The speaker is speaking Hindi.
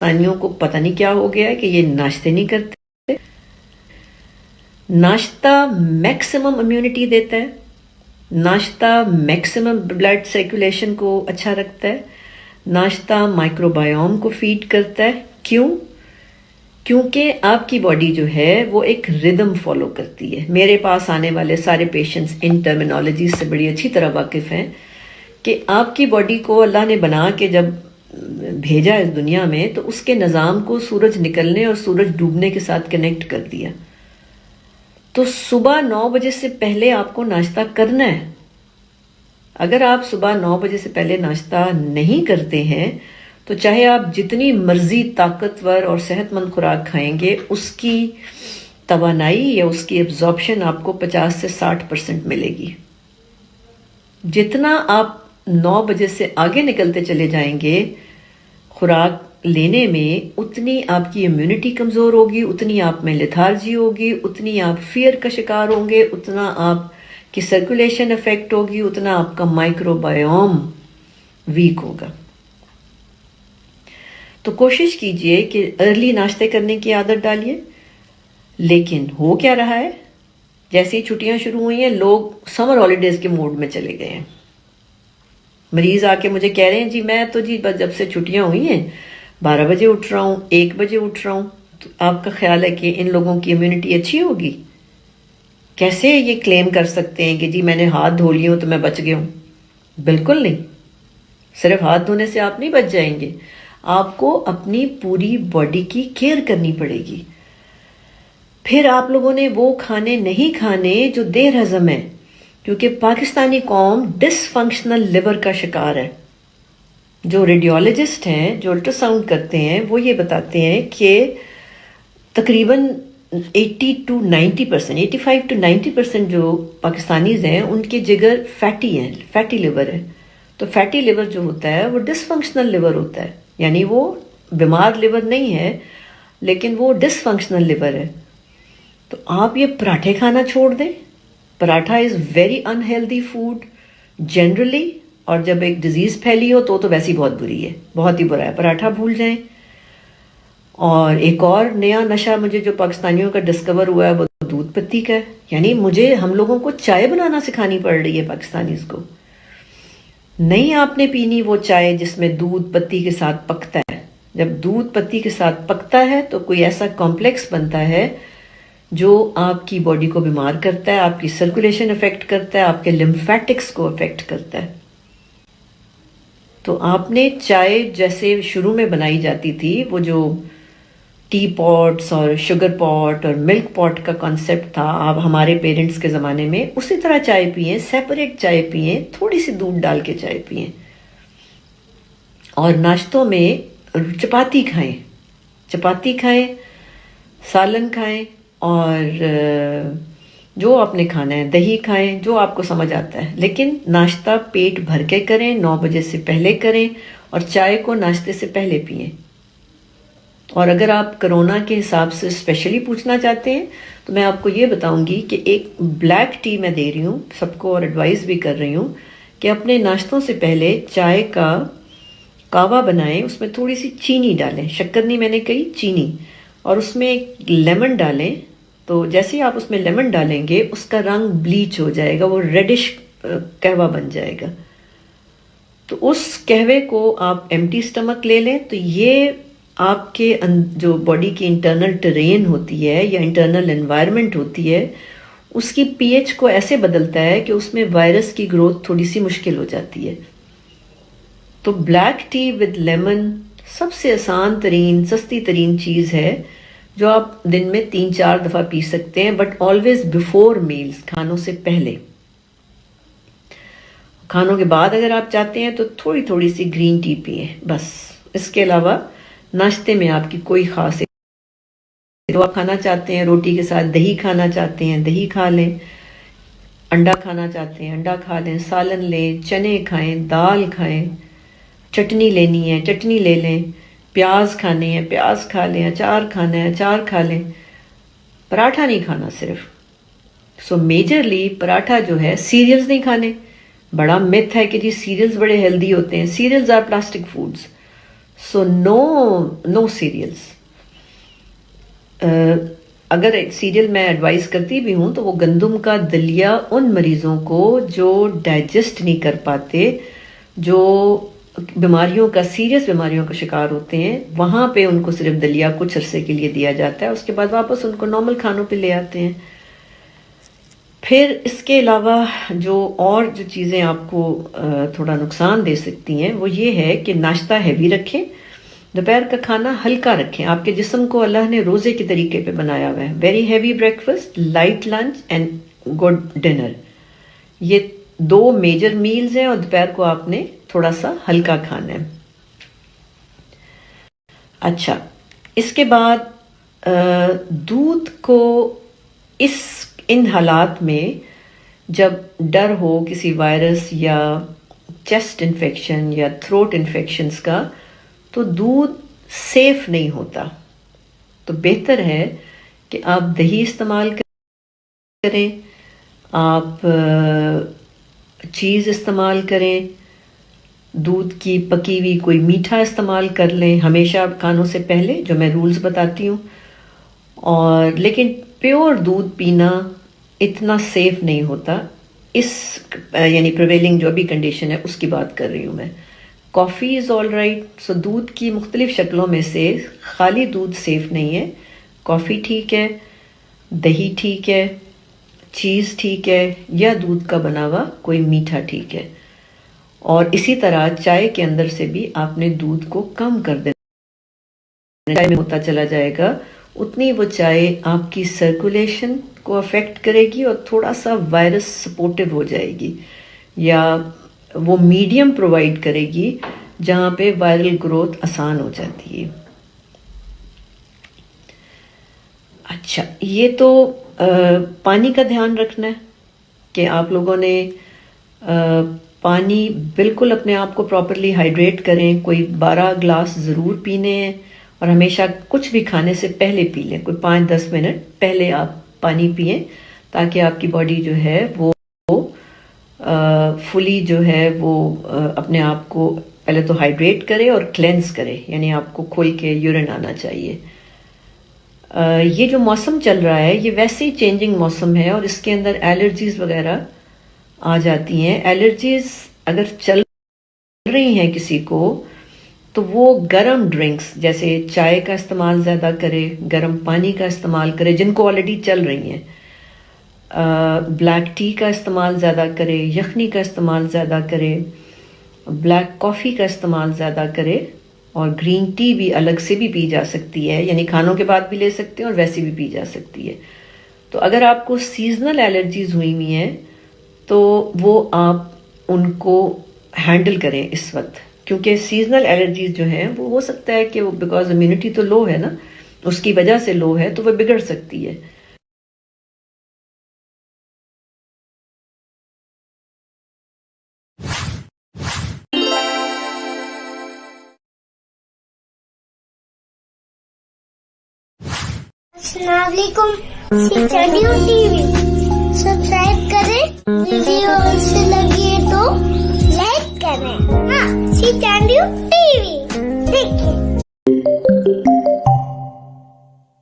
पाकिस्तानियों को पता नहीं क्या हो गया है कि ये नाश्ते नहीं करते। नाश्ता मैक्सिमम इम्यूनिटी देता है, नाश्ता मैक्सिमम ब्लड सर्कुलेशन को अच्छा रखता है, नाश्ता माइक्रोबायोम को फीड करता है। क्यों? क्योंकि आपकी बॉडी जो है वो एक रिदम फॉलो करती है। मेरे पास आने वाले सारे पेशेंट्स इन टर्मिनोलॉजी से बड़ी अच्छी तरह वाकिफ हैं कि आपकी बॉडी को अल्लाह ने बना के जब भेजा इस दुनिया में तो उसके निज़ाम को सूरज निकलने और सूरज डूबने के साथ कनेक्ट कर दिया। तो सुबह 9 बजे से पहले आपको नाश्ता करना है। अगर आप सुबह 9 बजे से पहले नाश्ता नहीं करते हैं तो चाहे आप जितनी मर्जी ताकतवर और सेहतमंद खुराक खाएंगे, उसकी तवानाई या उसकी एब्जॉर्प्शन आपको 50 से 60% मिलेगी। जितना आप 9 बजे से आगे निकलते चले जाएंगे खुराक लेने में, उतनी आपकी इम्यूनिटी कमज़ोर होगी, उतनी आप में लेथार्जी होगी, उतनी आप फियर का शिकार होंगे, उतना आपकी सर्कुलेशन इफेक्ट होगी, उतना आपका माइक्रोबायोम वीक होगा। तो कोशिश कीजिए कि अर्ली नाश्ते करने की आदत डालिए। लेकिन हो क्या रहा है, जैसे ही छुट्टियां शुरू हुई हैं लोग समर हॉलीडेज के मूड में चले गए हैं। मरीज आके मुझे कह रहे हैं जी मैं तो जी बस जब से छुट्टियां हुई हैं 12 बजे उठ रहा हूँ, 1 बजे उठ रहा हूँ। तो आपका ख्याल है कि इन लोगों की इम्यूनिटी अच्छी होगी? कैसे ये क्लेम कर सकते हैं कि जी मैंने हाथ धो लिए हूँ तो मैं बच गया हूँ? बिल्कुल नहीं। सिर्फ हाथ धोने से आप नहीं बच जाएंगे, आपको अपनी पूरी बॉडी की केयर करनी पड़ेगी। फिर आप लोगों ने वो खाने नहीं खाने जो देर हजम है, क्योंकि पाकिस्तानी कौम डिसफंक्शनल लिवर का शिकार है। जो रेडियोलॉजिस्ट हैं, जो अल्ट्रासाउंड करते हैं, वो ये बताते हैं कि तकरीबन 80 to 90%, 85 to 90% जो पाकिस्तानीज हैं उनके जिगर फैटी हैं, फैटी लिवर है। तो फैटी लिवर जो होता है वो डिसफंक्शनल लिवर होता है, यानी वो बीमार लिवर नहीं है लेकिन वो डिसफंक्शनल लिवर है। तो आप ये पराठे खाना छोड़ दें। Paratha is very unhealthy food generally, और जब एक डिजीज़ फैली हो तो वैसे ही बहुत बुरी है, बहुत ही बुरा है। पराठा भूल जाएं। और एक और नया नशा मुझे जो पाकिस्तानियों का डिस्कवर हुआ है वो दूध पत्ती का है। यानी मुझे हम लोगों को चाय बनाना सिखानी पड़ रही है पाकिस्तानीज़ को। नहीं आपने पीनी वो चाय जिसमें दूध पत्ती के साथ पकता है। जब दूध पत्ती के साथ पकता है तो कोई ऐसा कॉम्प्लेक्स बनता है जो आपकी बॉडी को बीमार करता है, आपकी सर्कुलेशन इफेक्ट करता है, आपके लिम्फेटिक्स को इफेक्ट करता है। तो आपने चाय जैसे शुरू में बनाई जाती थी, वो जो टी पॉट्स और शुगर पॉट और मिल्क पॉट का कॉन्सेप्ट था आप हमारे पेरेंट्स के ज़माने में, उसी तरह चाय पिए, सेपरेट चाय पिए, थोड़ी सी दूध डाल के चाय पिए। और नाश्तों में चपाती खाएं, चपाती खाएं, सालन खाएं, और जो आपने खाना है दही खाएं, जो आपको समझ आता है। लेकिन नाश्ता पेट भर के करें, 9 बजे से पहले करें, और चाय को नाश्ते से पहले पिएं। और अगर आप कोरोना के हिसाब से स्पेशली पूछना चाहते हैं तो मैं आपको ये बताऊंगी कि एक ब्लैक टी मैं दे रही हूँ सबको, और एडवाइस भी कर रही हूँ कि अपने नाश्तों से पहले चाय का कावा बनाएं, उसमें थोड़ी सी चीनी डालें, शक्कर नहीं मैंने कही, चीनी, और उसमें एक लेमन डालें। तो जैसे ही आप उसमें लेमन डालेंगे उसका रंग ब्लीच हो जाएगा, वो रेडिश कहवा बन जाएगा। तो उस कहवे को आप एम्प्टी स्टमक ले लें। तो ये आपके जो बॉडी की इंटरनल टेरेन होती है या इंटरनल एनवायरनमेंट होती है, उसकी पीएच को ऐसे बदलता है कि उसमें वायरस की ग्रोथ थोड़ी सी मुश्किल हो जाती है। तो ब्लैक टी विद लेमन सबसे आसान तरीन, सस्ती तरीन चीज़ है जो आप दिन में 3-4 दफ़ा पी सकते हैं, बट ऑलवेज बिफोर मील्स, खानों से पहले। खानों के बाद अगर आप चाहते हैं तो थोड़ी थोड़ी सी ग्रीन टी पिए, बस। इसके अलावा नाश्ते में आपकी कोई खास, तो आप खाना चाहते हैं रोटी के साथ दही खाना चाहते हैं दही खा लें, अंडा खाना चाहते हैं अंडा खा लें, सालन लें, चने खाएं, दाल खाएं, चटनी लेनी है चटनी ले लें, प्याज खाने हैं प्याज खा लें, अचार खाना है अचार खा लें। पराठा नहीं खाना सिर्फ। सो मेजरली पराठा जो है, सीरियल्स नहीं खाने। बड़ा मिथ है कि जी सीरियल्स बड़े हेल्दी होते हैं। Cereals are plastic foods. So no cereals. अगर सीरियल मैं एडवाइस करती भी हूं तो वो गंदम का दलिया उन मरीजों को जो डाइजेस्ट नहीं कर पाते, जो बीमारियों का सीरियस बीमारियों का शिकार होते हैं, वहां पे उनको सिर्फ दलिया कुछ अरसे के लिए दिया जाता है, उसके बाद वापस उनको नॉर्मल खानों पे ले आते हैं। फिर इसके अलावा जो और जो चीज़ें आपको थोड़ा नुकसान दे सकती हैं वो ये है कि नाश्ता हैवी रखें, दोपहर का खाना हल्का रखें। आपके जिस्म को अल्लाह ने रोजे के तरीके पे बनाया हुआ है। Very heavy breakfast, light lunch and good dinner, ये 2 मेजर मील्स हैं, और दोपहर को आपने थोड़ा सा हल्का खाना है। अच्छा, इसके बाद दूध को इन हालात में जब डर हो किसी वायरस या चेस्ट इन्फेक्शन या थ्रोट इन्फेक्शंस का, तो दूध सेफ नहीं होता। तो बेहतर है कि आप दही इस्तेमाल करें, आप चीज़ इस्तेमाल करें, दूध की पकी हुई कोई मीठा इस्तेमाल कर लें हमेशा खानों से पहले, जो मैं रूल्स बताती हूँ। और लेकिन प्योर दूध पीना इतना सेफ नहीं होता, इस यानी प्रिवेलिंग जो भी कंडीशन है उसकी बात कर रही हूँ मैं। Coffee is all right. So दूध की मुख्तलिफ शक्लों में से खाली दूध सेफ नहीं है। कॉफ़ी ठीक है, दही ठीक है, चीज़ ठीक है, या दूध का बना हुआ कोई मीठा ठीक है। और इसी तरह चाय के अंदर से भी आपने दूध को कम कर देना। चाय में होता चला जाएगा उतनी वो चाय आपकी सर्कुलेशन को अफेक्ट करेगी और थोड़ा सा वायरस सपोर्टिव हो जाएगी, या वो मीडियम प्रोवाइड करेगी जहाँ पे वायरल ग्रोथ आसान हो जाती है। अच्छा, ये तो पानी का ध्यान रखना है कि आप लोगों ने पानी बिल्कुल अपने आप को प्रॉपरली हाइड्रेट करें। कोई 12 ग्लास ज़रूर पीने हैं, और हमेशा कुछ भी खाने से पहले पी लें। कोई 5-10 मिनट पहले आप पानी पिएं, ताकि आपकी बॉडी जो है वो फुली जो है वो अपने आप को पहले तो हाइड्रेट करे और क्लेंस करे, यानी आपको खोल के यूरिन आना चाहिए। ये जो मौसम चल रहा है ये वैसे ही चेंजिंग मौसम है, और इसके अंदर एलर्जीज वगैरह आ जाती हैं। एलर्जीज अगर चल रही हैं किसी को, तो वो गर्म ड्रिंक्स जैसे चाय का इस्तेमाल ज़्यादा करे, गर्म पानी का इस्तेमाल करे जिनको ऑलरेडी चल रही हैं, ब्लैक टी का इस्तेमाल ज़्यादा करे, यखनी का इस्तेमाल ज़्यादा करे, ब्लैक कॉफ़ी का इस्तेमाल ज़्यादा करे, और ग्रीन टी भी अलग से भी पी जा सकती है, यानी खानों के बाद भी ले सकते हैं और वैसे भी पी जा सकती है। तो अगर आपको सीजनल एलर्जीज हुई हुई हैं तो वो आप उनको हैंडल करें इस वक्त, क्योंकि सीजनल एलर्जीज जो हैं वो हो सकता है कि वो बिकॉज इम्यूनिटी तो लो है ना, उसकी वजह से लो है, तो वो बिगड़ सकती है। अस्सलामुअलैकुम, टीवी